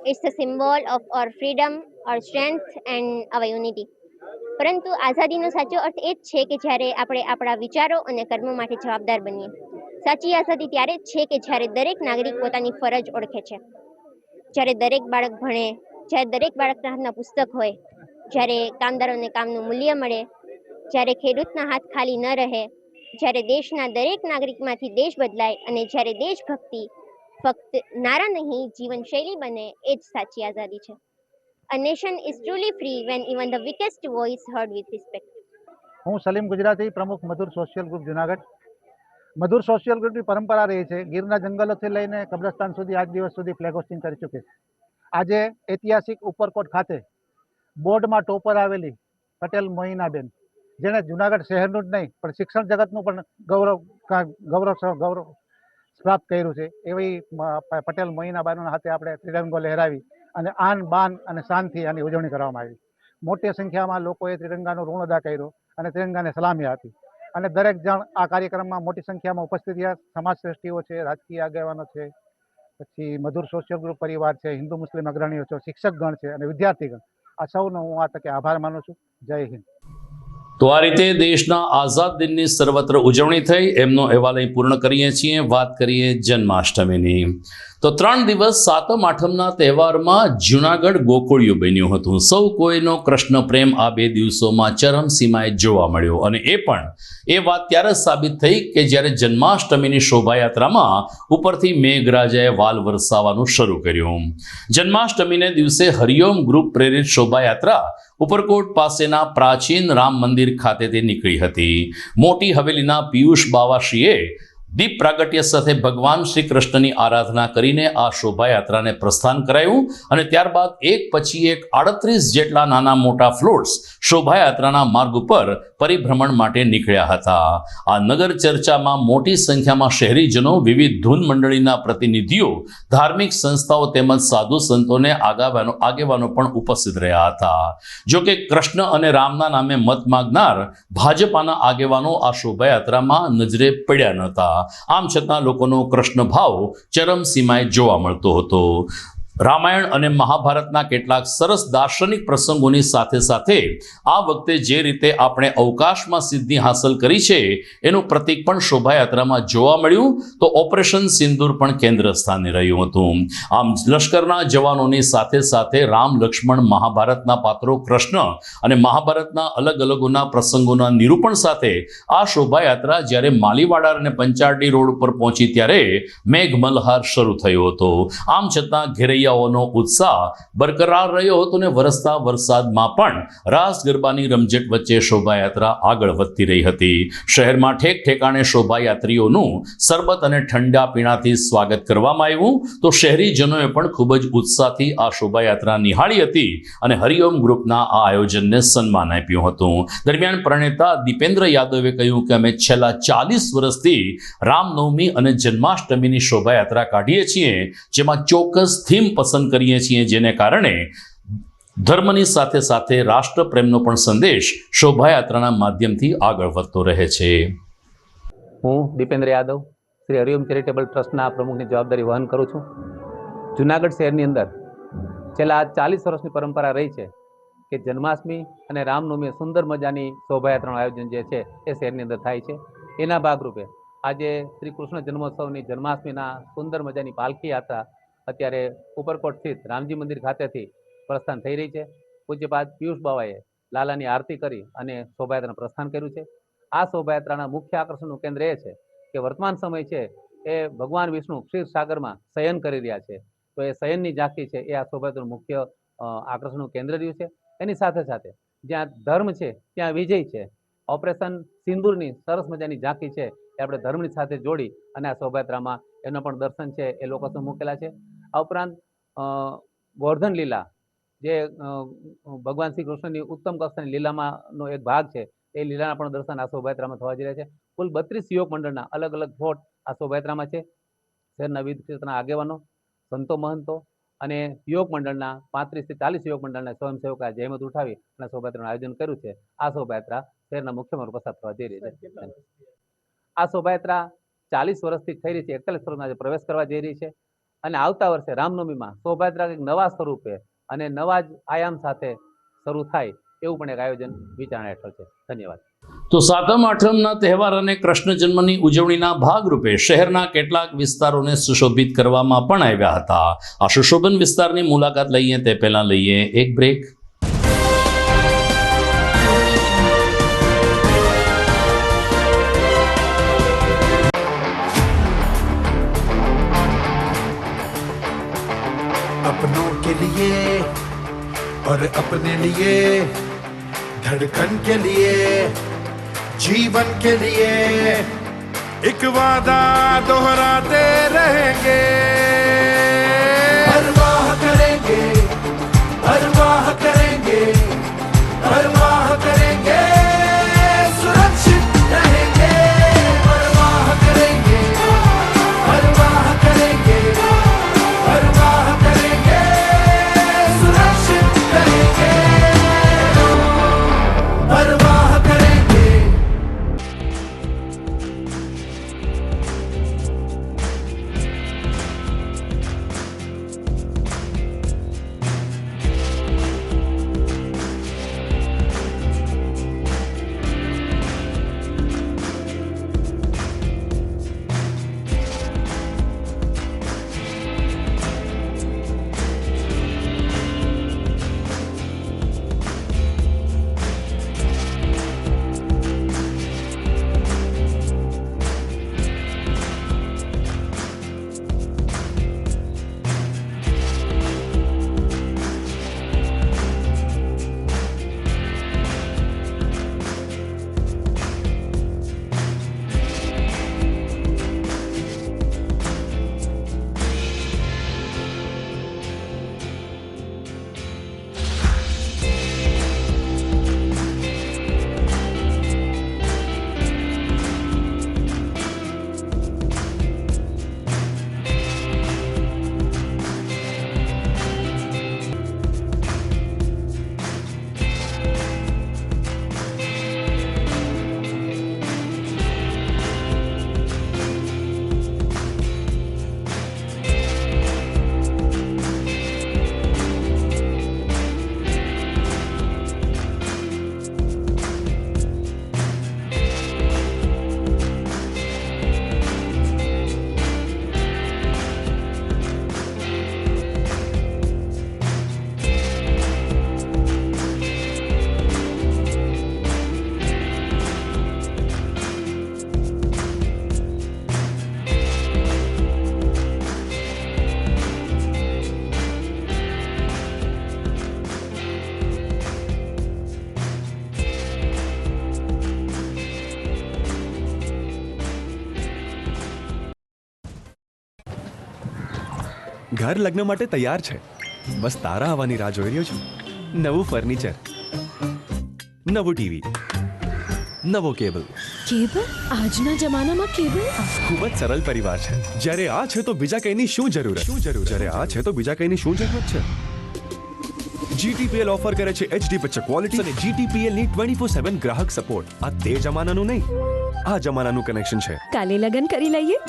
it's a symbol of our freedom, our strength and our unity. પરંતુ આઝાદીનો સાચો અર્થ એ જ છે કે જ્યારે આપણે આપણા વિચારો અને કર્મો માટે જવાબદાર બનીએ. સાચી આઝાદી ત્યારે જ છે કે જ્યારે દરેક નાગરિક પોતાની ફરજ ઓળખે છે, જ્યારે દરેક બાળક ભણે, જ્યારે દરેક બાળકના હાથમાં પુસ્તક હોય, જ્યારે કામદારોને કામનું મૂલ્ય મળે, જ્યારે ખેડૂતના હાથ ખાલી ન રહે, જ્યારે દેશના દરેક નાગરિકમાંથી દેશ બદલાય અને જ્યારે દેશભક્તિ ફક્ત નારા નહીં જીવનશૈલી બને, એ જ સાચી આઝાદી છે. A nation is truly free when even the weakest voice heard with respect. હું સલીમ ગુજરાતી પ્રમુખ મધુર સોશિયલ ગ્રુપ જુનાગઢ. મધુર સોશિયલ ગ્રુપની પરંપરા રહી છે ગીરના જંગલોથી લઈને કબ્રસ્તાન સુધી આજ દિવસ સુધી ફ્લેગ હોસ્ટિંગ કરી ચૂકી છે. આજે ઐતિહાસિક ઉપરકોટ ખાતે બોર્ડમાં ટોપર આવેલી પટેલ મોઈનાબેન, જેણે જુનાગઢ શહેરનું જ નહીં પણ શિક્ષણ જગતનું પણ ગૌરવ પ્રાપ્ત કર્યું છે, એવી પટેલ મોઈનાબાઈના હાથે આપણે ત્રિરંગો લહેરાવી અને આન બાન અને શાનથી આની ઉજવણી કરવામાં આવી. મોટી સંખ્યામાં લોકોએ ત્રિરંગાનો ઋણ અદા કર્યો અને ત્રિરંગાને સલામી આપી અને દરેક જણ આ કાર્યક્રમમાં મોટી સંખ્યામાં ઉપસ્થિત રહ્યા. સમાજ શ્રેષ્ઠીઓ છે, રાજકીય આગેવાનો છે, પછી મધુર સોશિયલ ગ્રુપ પરિવાર છે, હિન્દુ મુસ્લિમ અગ્રણીઓ છે, શિક્ષકગણ છે અને વિદ્યાર્થીગણ, આ સૌનો હું આ તકે આભાર માનું છું. જય હિન્દ. તો આ રીતે દેશના આઝાદ દિનની સર્વત્ર ઉજવણી થઈ એમનો અહેવાલ અહીં પૂર્ણ કરીએ છીએ. વાત કરીએ જન્માષ્ટમીની. તો 3 દિવસ સાતમ આઠમના તહેવારમાં જૂનાગઢ ગોકુળિયું બન્યું હતું. સૌ કોઈનો કૃષ્ણ પ્રેમ આ 2 દિવસોમાં ચરમસીમાએ જોવા મળ્યો અને એ વાત ત્યારે જ સાબિત થઈ કે જ્યારે જન્માષ્ટમીની શોભાયાત્રામાં ઉપરથી મેઘરાજાએ વાલ વરસાવવાનું શરૂ કર્યું. જન્માષ્ટમીને દિવસે હરિઓમ ગ્રુપ પ્રેરિત શોભાયાત્રા ઉપરકોટ પાસેના પ્રાચીન રામ મંદિર ખાતેથી નીકળી હતી. મોટી હવેલીના પિયુષ બાવાશ્રીએ દીપ પ્રાગટ્ય સાથે ભગવાન શ્રી કૃષ્ણની આરાધના કરીને આ શોભાયાત્રાને પ્રસ્થાન કરાયું અને ત્યારબાદ એક પછી એક 38 જેટલા નાના મોટા ફ્લોટ્સ શોભાયાત્રાના માર્ગ ઉપર પરિભ્રમણ માટે નીકળ્યા હતા. આ નગર ચર્ચામાં મોટી સંખ્યામાં શહેરીજનો, વિવિધ ધૂન મંડળીના પ્રતિનિધિઓ, ધાર્મિક સંસ્થાઓ તેમજ સાધુ સંતોને આગેવાનો પણ ઉપસ્થિત રહ્યા હતા. જો કે કૃષ્ણ અને રામના નામે મત માગનાર ભાજપાના આગેવાનો આ શોભાયાત્રામાં નજરે પડ્યા નહોતા. આમ છતાં લોકોનો કૃષ્ણ ભાવ ચરમસીમાએ જોવા મળતો હતો. રામાયણ અને મહાભારતના કેટલાક સરસ દાર્શનિક પ્રસંગોની સાથે સાથે આ વખતે જે રીતે આપણે અવકાશમાં સિદ્ધિ હાંસલ કરી છે એનું પ્રતીક પણ શોભાયાત્રામાં જોવા મળ્યું. તો ઓપરેશન સિંદૂર પણ કેન્દ્ર સ્થાને રહ્યું હતું. આમ લશ્કરના જવાનોની સાથે સાથે રામ, લક્ષ્મણ, મહાભારતના પાત્રો કૃષ્ણ અને મહાભારતના અલગ અલગોના પ્રસંગોના નિરૂપણ સાથે આ શોભાયાત્રા જ્યારે માલીવાડા અને પંચારડી રોડ ઉપર પહોંચી ત્યારે મેઘમલ્હાર શરૂ થયો હતો. આમ છતાં ઘેરૈયા નો ઉત્સાહ બરકરાર રહ્યો હતો અને વરસતા વરસાદમાં પણ રાસ ગરબાની રમઝટ વચ્ચે શોભાયાત્રા આગળ વધતી રહી હતી. શહેરમાં ઠેક ઠેકાણે શોભાયાત્રીઓનું સરબત અને ઠંડા પીણાથી સ્વાગત કરવામાં આવ્યું. તો શહેરીજનોએ પણ ખૂબ જ ઉત્સાહથી આ શોભાયાત્રા નિહાળી હતી અને હરિઓમ ગ્રુપના આ આયોજનને સન્માન આપ્યું હતું. દરમિયાન પ્રણેતા દીપેન્દ્ર યાદવે કહ્યું કે અમે છેલ્લા 40 વર્ષથી રામનવમી અને જન્માષ્ટમીની શોભાયાત્રા કાઢીએ છીએ, જેમાં ચોક્કસ થીમ પસંદ કરીએ છીએ, જેને કારણે ધર્મની સાથે સાથે રાષ્ટ્રપ્રેમનો પણ સંદેશ શોભાયાત્રાના માધ્યમથી આગળ વધતો રહે છે. હું દીપેન્દ્ર યાદવ શ્રી હરિઓમ ચેરિટેબલ ટ્રસ્ટના પ્રમુખની જવાબદારી વહન કરું છું. જૂનાગઢ શહેરની અંદર છેલ્લા 40 વર્ષની પરંપરા રહી છે કે જન્માષ્ટમી અને રામનવમી સુંદર મજાની શોભાયાત્રાનું આયોજન જે છે એ શહેરની અંદર થાય છે. એના ભાગરૂપે આજે શ્રી કૃષ્ણ જન્મોત્સવની જન્માષ્ટમીના સુંદર મજાની પાલખી યાત્રા અત્યારે ઉપરકોટ સ્થિત રામજી મંદિર ખાતેથી પ્રસ્થાન થઈ રહી છે. પૂજ્યપાદ પિયુષ બાવાએ લાલાની આરતી કરી અને શોભાયાત્રાનું પ્રસ્થાન કર્યું છે. આ શોભાયાત્રાના મુખ્ય આકર્ષણનું કેન્દ્ર એ છે કે વર્તમાન સમય છે એ ભગવાન વિષ્ણુ ક્ષીરસાગરમાં શયન કરી રહ્યા છે. તો એ શયનની ઝાંખી છે એ આ શોભાયાત્રાનું મુખ્ય આકર્ષણનું કેન્દ્ર રહ્યું છે. એની સાથે સાથે જ્યાં ધર્મ છે ત્યાં વિજય છે. ઓપરેશન સિંદૂરની સરસ મજાની ઝાંખી છે એ આપણે ધર્મની સાથે જોડી અને આ શોભાયાત્રામાં એનો પણ દર્શન છે એ લોકો સમક્ષ મૂકેલા છે. આ ઉપરાંત ગોવર્ધન લીલા જે ભગવાન શ્રી કૃષ્ણની ઉત્તમ કક્ષાની લીલામાંનો એક ભાગ છે એ લીલાના પણ દર્શન આ શોભાયાત્રામાં થવા જઈ રહ્યા છે. કુલ 32 યુવક મંડળના અલગ અલગ ફોટ આ શોભાયાત્રામાં છે. શહેરના વિવિધ ક્ષેત્રના આગેવાનો, સંતો, મહંતો અને યુવક મંડળના 35 થી 40 યુવક મંડળના સ્વયંસેવકોએ જહેમત ઉઠાવી અને શોભાયાત્રાનું આયોજન કર્યું છે. આ શોભાયાત્રા શહેરના મુખ્ય માર્ગ પસાર થવા જઈ રહી છે. આ શોભાયાત્રા 40 વર્ષથી થઈ રહી છે, 41 વર્ષમાં પ્રવેશ કરવા જઈ રહી છે અને આવતા વર્ષે રામનવમીમાં શોભાયાત્રા એક નવા સ્વરૂપે અને નવા જ આયામ સાથે શરૂ થાય એવું પણ એક આયોજન વિચારણા હેઠળ છે. ધન્યવાદ. તો સાતમ આઠમના તહેવાર અને કૃષ્ણ જન્મની ઉજવણીના ભાગરૂપે શહેરના કેટલાક વિસ્તારોને સુશોભિત કરવામાં પણ આવ્યા હતા. આ સુશોભન વિસ્તારની મુલાકાત લઈએ તે પહેલા લઈએ એક બ્રેક. अपनों के लिए और अपने लिए, धड़कन के लिए, जीवन के लिए एक वादा दोहराते रहेंगे. परवाह करेंगे, परवाह करेंगे, परवाह करेंगे, सुरक्षित रहेंगे. परवाह करेंगे, परवाह करेंगे, परवाह करेंगे, ઘર લગ્ન માટે તૈયાર છે, બસ તારા આવવાની રાહ જોઈ રહ્યો છું. નવું ફર્નિચર, નવું ટીવી, નવો કેબલ. કેબલ? આજના જમાનામાં કેબલ? ખૂબ જ સરળ પરિવાર છે. જ્યારે આ છે તો બીજા કઈની શું જરૂરત? જ્યારે આ છે તો બીજા કઈની શું જરૂરત છે? GTPL ઓફર કરે છે HD પિક્ચર ક્વોલિટી અને GTPL ની 24/7 ગ્રાહક સપોર્ટ. આ તે જમાનાનું નહીં, આ જમાનાનું કનેક્શન છે. કાલે લગન કરી લઈએ.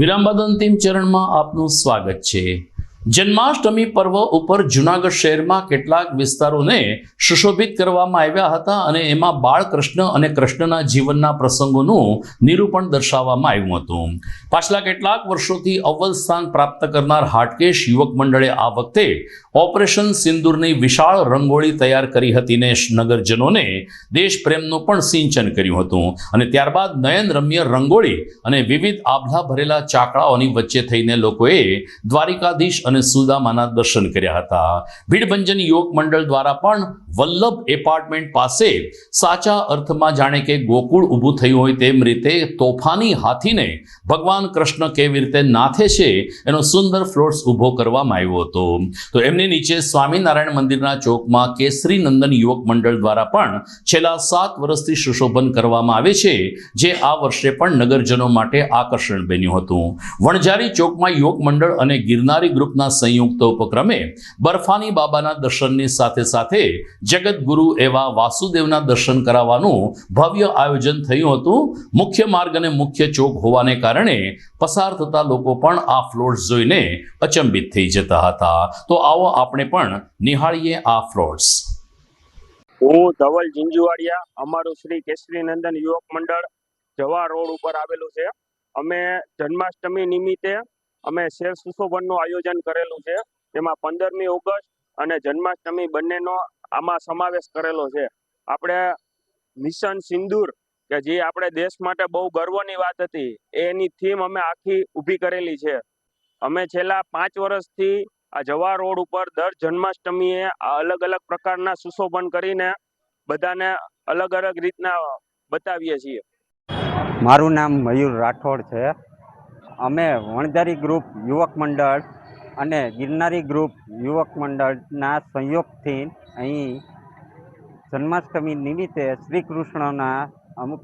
વિરામ બાદ અંતિમ ચરણમાં આપનું સ્વાગત છે. જન્માષ્ટમી પર્વ ઉપર જૂનાગઢ શહેરમાં કેટલાક વિસ્તારોને સુશોભિત કરવામાં આવ્યા હતા અને એમાં બાળકૃષ્ણ અને કૃષ્ણના જીવનના પ્રસંગોનું નિરૂપણ દર્શાવવામાં આવ્યું હતું. પાછલા કેટલાક વર્ષોથી અવ્વલ સ્થાન પ્રાપ્ત કરનાર હાટકેશ યુવક મંડળે આ વખતે ઓપરેશન સિંદૂરની વિશાળ રંગોળી તૈયાર કરી હતી ને નગરજનોને દેશપ્રેમનું પણ સિંચન કર્યું હતું. અને ત્યારબાદ નયનરમ્ય રંગોળી અને વિવિધ આભલા ભરેલા ચાકડાઓની વચ્ચે થઈને લોકોએ દ્વારિકાધીશ અને સુદામાના દર્શન કર્યા હતા. ભીડભંજન યુવક મંડળ દ્વારા પણ વલ્લભ એપાર્ટમેન્ટ પાસે સાચા અર્થમાં જાણે કે ગોકુળ ઊભું થયું હોય તેમ રીતે તોફાની હાથીને ભગવાન કૃષ્ણ કેવી રીતે નાથે છે એનો સુંદર ફ્લોટ્સ ઊભો કરવામાં આવ્યો હતો. તો એમની નીચે સ્વામિનારાયણ મંદિરના ચોકમાં કેસરી નંદન યુવક મંડળ દ્વારા પણ છેલ્લા 7 વર્ષથી સુશોભન કરવામાં આવે છે, જે આ વર્ષે પણ નગરજનો માટે આકર્ષણ બન્યું હતું. વણઝારી ચોકમાં યુવક મંડળ અને ગિરનારી ગ્રુપના સંયુક્ત ઉપક્રમે બર્ફાની બાબાના દર્શનની સાથે સાથે જગતગુરુ એવા વાસુદેવના દર્શન કરાવવાનું ભવ્ય આયોજન થયું હતું. મુખ્ય માર્ગ અને મુખ્ય ચોક હોવાને કારણે પસાર થતા લોકો પણ આ ફ્લોટ્સ જોઈને અચંબિત થઈ જતા હતા. તો આવો આપણે પણ નિહાળીએ આ ફ્લોટ્સ. હું ધવલ ઝીંઝુવાડિયા, અમારું શ્રી કેસરી નંદન યુવક મંડળ જવા રોડ ઉપર આવેલું છે. અમે જન્માષ્ટમી નિમિત્તે અમે શેર સુશોભનનું આયોજન કરેલું છે, તેમાં 15મી ઓગસ્ટ અને જન્માષ્ટમી બંનેનો આમાં સમાવેશ કરેલો છે. આપણે મિશન સિંદૂર કે જે આપણે દેશ માટે બહુ ગર્વની વાત હતી, એની થીમ અમે આખી ઊભી કરેલી છે. અમે છેલ્લા 5 વર્ષથી આ જવા રોડ ઉપર દર જન્માષ્ટમીએ અલગ અલગ પ્રકારના સુશોભન કરીને બધાને અલગ અલગ રીતના બતાવીએ છીએ. મારું નામ મયુર રાઠોડ છે. અમે વણઝારી ગ્રુપ યુવક મંડળ અને ગિરનારી ગ્રુપ યુવક મંડળના સંયોગથી અહીં જન્માષ્ટમી નિમિત્તે શ્રી કૃષ્ણના અમુક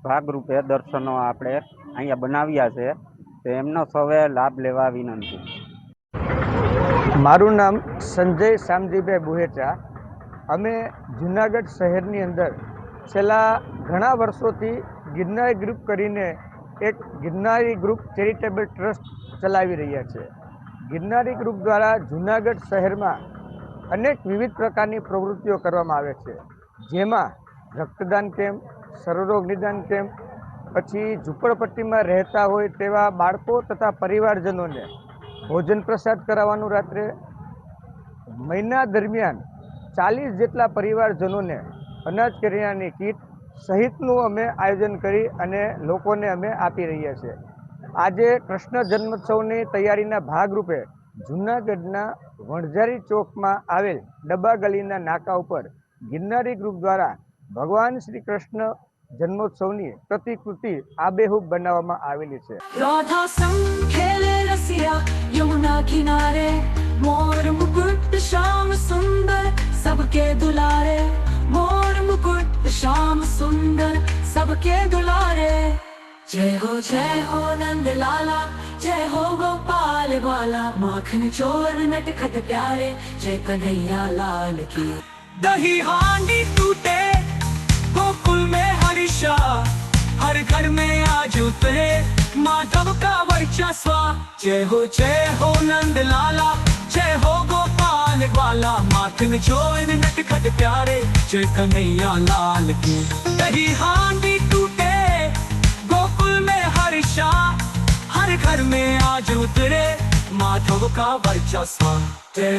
ભાગરૂપે દર્શનો આપણે અહીંયા બનાવ્યા છે, તો એમનો સૌએ લાભ લેવા વિનંતી. મારું નામ સંજય શામજીભાઈ બુહેચા. અમે જૂનાગઢ શહેરની અંદર છેલ્લા ઘણા વર્ષોથી ગિરનારી ગ્રુપ કરીને એક ગિરનારી ગ્રુપ ચેરિટેબલ ટ્રસ્ટ ચલાવી રહ્યા છે. ગિરનારી ગ્રુપ દ્વારા જૂનાગઢ શહેરમાં અનેક વિવિધ પ્રકારની પ્રવૃત્તિઓ કરવામાં આવે છે, જેમાં રક્તદાન કેમ્પ, સર્વરોગ નિદાન કેમ્પ, પછી ઝૂંપડપટ્ટીમાં રહેતા હોય તેવા બાળકો તથા પરિવારજનોને ભોજન પ્રસાદ કરાવવાનું, રાત્રે મહિના દરમિયાન 40 જેટલા પરિવારજનોને અનાજ કરિયાણાની કીટ સહિતનું અમે આયોજન કરી અને લોકોને અમે આપી રહ્યા છીએ. આજે કૃષ્ણ જન્મોત્સવની તૈયારીના ભાગરૂપે જૂનાગઢના વણઝારી ચોકમાં આવેલ ડબ્બા ગલીના નાકા ઉપર ગિરનારી ગ્રુપ દ્વારા ભગવાન શ્રી કૃષ્ણ જન્મોત્સવની પ્રતિકૃતિ આબેહૂબ બનાવવામાં આવેલી છે. राधा संग खेले रसिया यमुना किनारे मोर मुकुट श्याम सुंदर सबके दुलारे मोर मुकुट श्याम सुंदर सबके दुलारे जय हो नंद लाला जय हो गोपाल वाला माखन चोर नटखट प्यारे जय कन्हैया लाल की दही हांडी टूटे गोकुल में हर्षा हर घर में आज उतरे माधव का वर्चस्व जय हो नंद लाला जय हो गोपाल वाला माखन चोर नटखट प्यारे जय कन्हैया लाल की दही हांडी टूटे गोकुल में हर्षा हर घर में आज उतरे माधव का वर्चस्व जय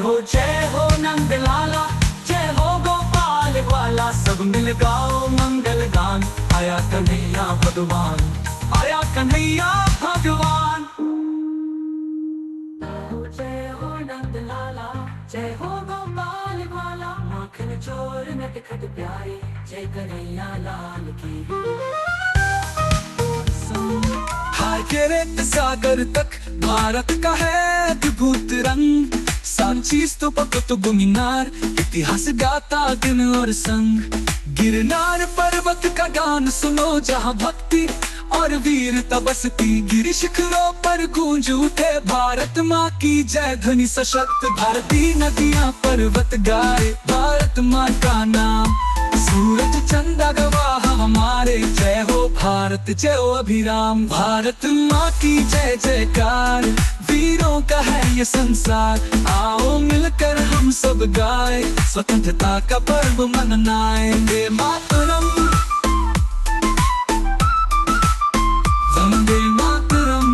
हो नंद लाला जय हो गोपाल वाला सब मिल गाओ मंगल गान आया कन्हैया भगवान जय हो नंद लाला जय हो गोपाल वाला माखन चोर नटखट प्यारे जय कन्हैया लाल की। हाय के रेत सागर तक भारत का है अद्भुत रंग, सांची स्तूप तो मीनार इतिहास गाता दिन और संग। गिरनार पर्वत का गान सुनो जहाँ भक्ति और वीरता बसती, गिरि शिखरों पर गूंज उठे भारत माँ की जय ध्वनि सशक्त। भारतीय नदियाँ पर्वत गाए भारत माँ का नाम, सूरज चंदा गवाह हमारे जय हो भारत जय हो अभिराम। भारत माँ की जय जयकार, वीरों का है ये संसार, आओ मिलकर हम सब गाए स्वतंत्रता का पर्व मनाए। वंदे मातरम वंदे मातरम।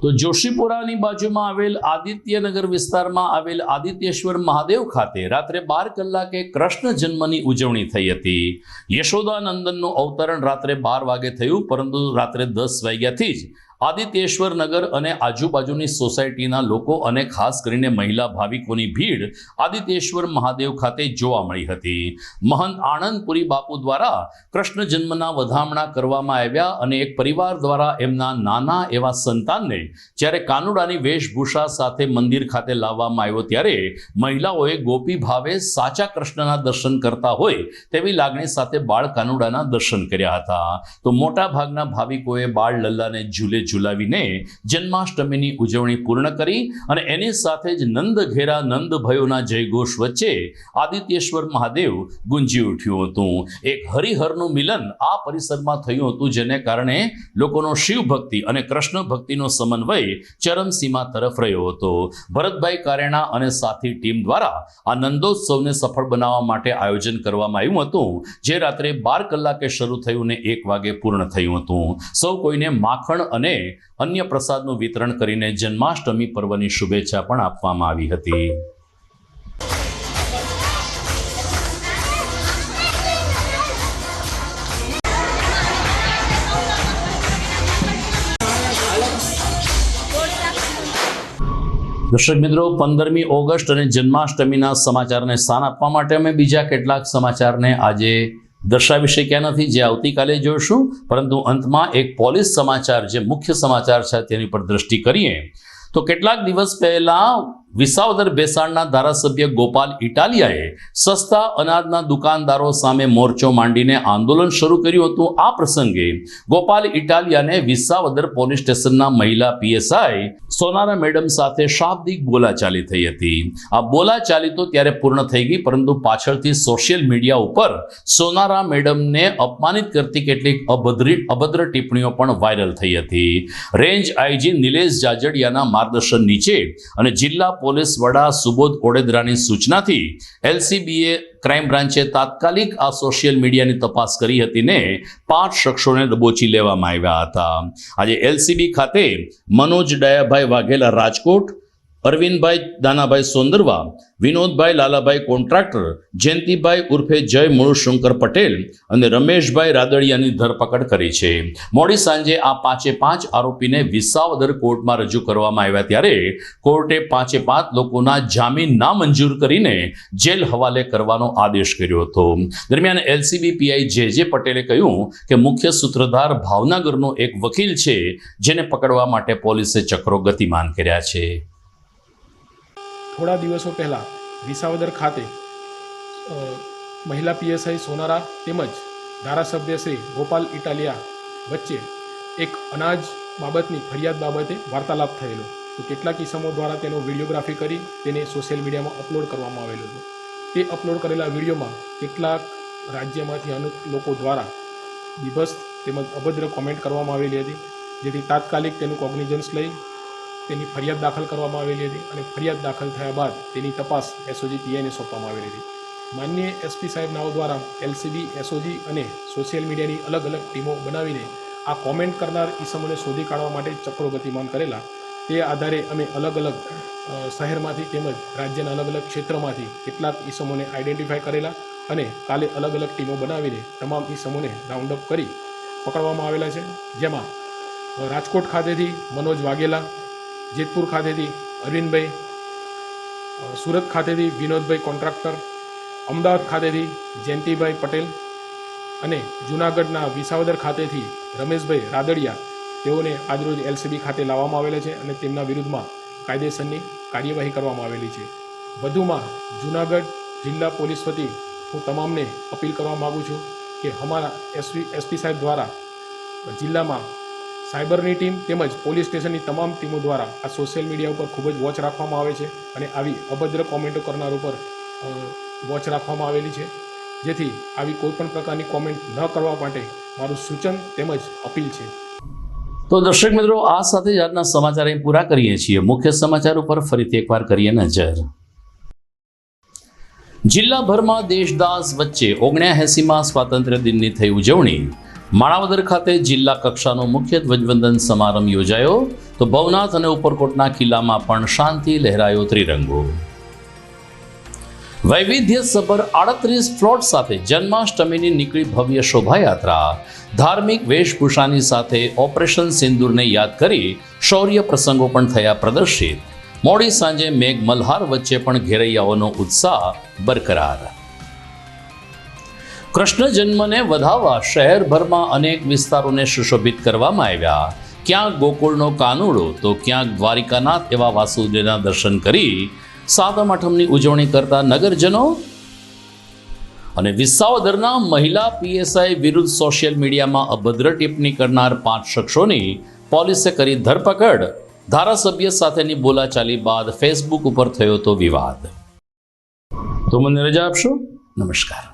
તો જોશીપુરાની બાજુમાં આવેલ આદિત્યનગર વિસ્તારમાં આવેલ આદિત્યેશ્વર મહાદેવ ખાતે રાત્રે 12 કલાકે કૃષ્ણ જન્મની ઉજવણી થઈ હતી. યશોદાનંદનનું અવતરણ રાત્રે 12 વાગે થયું, પરંતુ રાત્રે 10 વાગ્યાથી જ આદિત્યેશ્વર નગર અને આજુબાજુની સોસાયટીના લોકો અને ખાસ કરીને મહિલા ભાવિકોની ભીડ આદિત્યેશ્વર મહાદેવ ખાતે જોવા મળી હતી. મહંત આનંદપુરી બાપુ દ્વારા કૃષ્ણ જન્મના વધામણા કરવામાં આવ્યા અને એક પરિવાર દ્વારા એમના નાના એવા સંતાનને જ્યારે કાનુડાની વેશભૂષા સાથે મંદિર ખાતે લાવવામાં આવ્યો ત્યારે મહિલાઓએ ગોપી ભાવે સાચા કૃષ્ણના દર્શન કરતા હોય તેવી લાગણી સાથે બાળ કાનુડાના દર્શન કર્યા હતા. તો મોટા ભાગના ભાવિકોએ બાળ લલ્લાને ઝુલાવીને જન્માષ્ટમીની ઉજવણી પૂર્ણ કરી અને એની સાથે જ નંદ ઘેરા નંદ ભયોના જયઘોષ વચ્ચે આદિત્યેશ્વર મહાદેવ ગુંજી ઉઠ્યું હતું. એક હરિહરનું મિલન આ પરિસરમાં થયું હતું, જેને કારણે લોકોનો શિવ ભક્તિ અને કૃષ્ણ ભક્તિનો સમન્વય ચરમસીમા તરફ રહ્યો હતો. ભરતભાઈ કારેણા અને સાથી ટીમ દ્વારા આ નંદોત્સવને સફળ બનાવવા માટે આયોજન કરવામાં આવ્યું હતું, જે રાત્રે 12 કલાકે શરૂ થયું ને 1 વાગે પૂર્ણ થયું હતું. સૌ કોઈને માખણ અને અન્ય પ્રસાદનું વિતરણ કરીને જન્માષ્ટમી પર્વની શુભેચ્છા પણ આપવામાં આવી હતી. દર્શક મિત્રો, 15મી ઓગસ્ટ અને જન્માષ્ટમીના સમાચારને સ્થાન આપવા માટે અમે બીજા કેટલાક સમાચારને આજે દર્શાવી શક્યા નથી, જે આવતીકાલે જોઈશું. પરંતુ અંતમાં એક પોલીસ સમાચાર જે મુખ્ય સમાચાર છે તેની પર દ્રષ્ટિ કરીએ તો કેટલાક દિવસ પહેલા વિસાવદર ભેસાણના ધારાસભ્ય ગોપાલ ઇટાલિયાએ સસ્તા અનાજના દુકાનદારો સામે મોરચો માંડીને આંદોલન શરૂ કર્યું હતું. આ પ્રસંગે ગોપાલ ઇટાલિયાને વિસાવદર પોલીસ સ્ટેશનના મહિલા પીએસઆઈ સોનારા મેડમ સાથે શાબ્દિક બોલાચાલી થઈ હતી. આ બોલાચાલી તો ત્યારે પૂર્ણ થઈ ગઈ, પરંતુ પાછળથી સોશિયલ મીડિયા ઉપર સોનારા મેડમને અપમાનિત કરતી કેટલીક અભદ્ર ટિપ્પણીઓ પણ વાયરલ થઈ હતી. રેન્જ આઈજી નિલેશ જાજડિયાના માર્ગદર્શન નીચે અને જિલ્લા પોલીસ વડા સુબોધ ઓડેદરાની સૂચનાથી એલસીબીએ ક્રાઇમ બ્રાન્ચે તાત્કાલિક આ સોશિયલ મીડિયાની તપાસ કરી હતી ને 5 શખ્સોને દબોચી લેવામાં આવ્યા હતા. આજે એલસીબી ખાતે મનોજ ડાયાભાઈ વાઘેલા રાજકોટ, અરવિંદભાઈ દાનાભાઈ સોંદરવા, વિનોદભાઈ લાલાભાઈ કોન્ટ્રાક્ટર, જયંતિભાઈ ઉર્ફે જય મુળુશંકર પટેલ અને રમેશભાઈ રાદડિયાની ધરપકડ કરી છે. મોડી સાંજે આ 5 આરોપીને વિસાવદર કોર્ટમાં રજૂ કરવામાં આવ્યા ત્યારે કોર્ટે 5 લોકોના જામીન નામંજૂર કરીને જેલ હવાલે કરવાનો આદેશ કર્યો હતો. દરમિયાન એલસીબી પીઆઈ જે પટેલે કહ્યું કે મુખ્ય સૂત્રધાર ભાવનગરનો એક વકીલ છે, જેને પકડવા માટે પોલીસે ચક્રો ગતિમાન કર્યા છે. થોડા દિવસો પહેલાં વિસાવદર ખાતે મહિલા પીએસઆઈ સોનારા તેમજ ધારાસભ્ય શ્રી ગોપાલ ઇટાલિયા વચ્ચે એક અનાજ બાબતની ફરિયાદ બાબતે વાર્તાલાપ થયેલો. તો કેટલાક ઇસમો દ્વારા તેનો વિડીયોગ્રાફી કરી તેને સોશિયલ મીડિયામાં અપલોડ કરવામાં આવેલો હતો. તે અપલોડ કરેલા વિડીયોમાં કેટલાક રાજ્યમાંથી અનેક લોકો દ્વારા બીભત્સ તેમજ અભદ્ર કોમેન્ટ કરવામાં આવેલી હતી, જેથી તાત્કાલિક તેનું કોગ્નિઝન્સ લઈ તેની ફરિયાદ દાખલ કરવામાં આવેલી હતી અને ફરિયાદ દાખલ થયા બાદ તેની તપાસ એસઓજી પીઆઈને સોંપવામાં આવેલી હતી. માનનીય એસપી સાહેબ નાઓ દ્વારા એલસીબી, એસઓજી અને સોશિયલ મીડિયાની અલગ અલગ ટીમો બનાવીને આ કોમેન્ટ કરનાર ઈસમોને શોધી કાઢવા માટે ચક્રો ગતિમાન કરેલા. તે આધારે અમે અલગ અલગ શહેરમાંથી તેમજ રાજ્યના અલગ અલગ ક્ષેત્રમાંથી કેટલાક ઈસમોને આઈડેન્ટિફાય કરેલા અને કાલે અલગ અલગ ટીમો બનાવીને તમામ ઇસમોને રાઉન્ડ અપ કરી પકડવામાં આવેલા છે, જેમાં રાજકોટ ખાતેથી મનોજ વાઘેલા, જેતપુર ખાતેથી અરવિંદભાઈ, સુરત ખાતેથી વિનોદભાઈ કોન્ટ્રાક્ટર, અમદાવાદ ખાતેથી જયંતિભાઈ પટેલ અને જૂનાગઢના વિસાવદર ખાતેથી રમેશભાઈ રાદડિયા, તેઓને આજરોજ એલસીબી ખાતે લાવવામાં આવેલા છે અને તેમના વિરુદ્ધમાં કાયદેસરની કાર્યવાહી કરવામાં આવેલી છે. વધુમાં જૂનાગઢ જિલ્લા પોલીસ વતી હું તમામને અપીલ કરવા માગું છું કે અમારા એસપી સાહેબ દ્વારા જિલ્લામાં સાયબરની ટીમ તેમજ પોલીસ સ્ટેશનની તમામ ટીમો દ્વારા આ સોશિયલ મીડિયા ઉપર ખૂબ જ વોચ રાખવામાં આવે છે અને આવી અભદ્ર કોમેન્ટો કરનાર ઉપર વોચ રાખવામાં આવેલી છે, જેથી આવી કોઈપણ પ્રકારની કોમેન્ટ ન કરવા માટે મારું સૂચન તેમજ અપીલ છે. તો દર્શક મિત્રો, આ સાથે જ આજના સમાચાર અહીં પૂરા કરીએ છીએ. મુખ્ય સમાચાર ઉપર ફરીથી એકવાર કરીએ નજર. જિલ્લાભરમાં દેશદાસ વચ્ચે 79માં સ્વાતંત્ર્ય દિનની થઈ ઉજવણી. માણાવદર ખાતે જિલ્લા કક્ષાનો મુખ્ય ધ્વજવંદન સમારંભ યોજાયો, તો ભવનાથ અને ઉપરકોટના કિલ્લામાં પણ શાંતિ લહેરાયો ત્રિરંગો. વૈવિધ્યસભર 38 ફ્લોટ સાથે જન્માષ્ટમીની નીકળી ભવ્ય શોભાયાત્રા. ધાર્મિક વેશભૂષાની સાથે ઓપરેશન સિંદૂરને યાદ કરી શૌર્ય પ્રસંગો પણ થયા પ્રદર્શિત. મોડી સાંજે મેઘ મલ્હાર વચ્ચે પણ ઘેરૈયાઓનો ઉત્સાહ બરકરાર. કૃષ્ણ જન્મને વધાવવા શહેરભરમાં અનેક વિસ્તારોને સુશોભિત કરવામાં આવ્યા. ક્યાંક ગોકુળનો કાનુડો તો ક્યાંક દ્વારિકાનાથ એવા વાસુદેવના દર્શન કરી સાતમ આઠમની ઉજવણી કરતા નગરજનો. અને વિસાવદરના મહિલા પીએસઆઈ વિરુદ્ધ સોશિયલ મીડિયામાં અભદ્ર ટિપ્પણી કરનાર 5 શખ્સોની પોલીસે કરી ધરપકડ. ધારાસભ્ય સાથેની બોલાચાલી બાદ ફેસબુક ઉપર થયો તો વિવાદ. તો મને રજા આપશો. નમસ્કાર.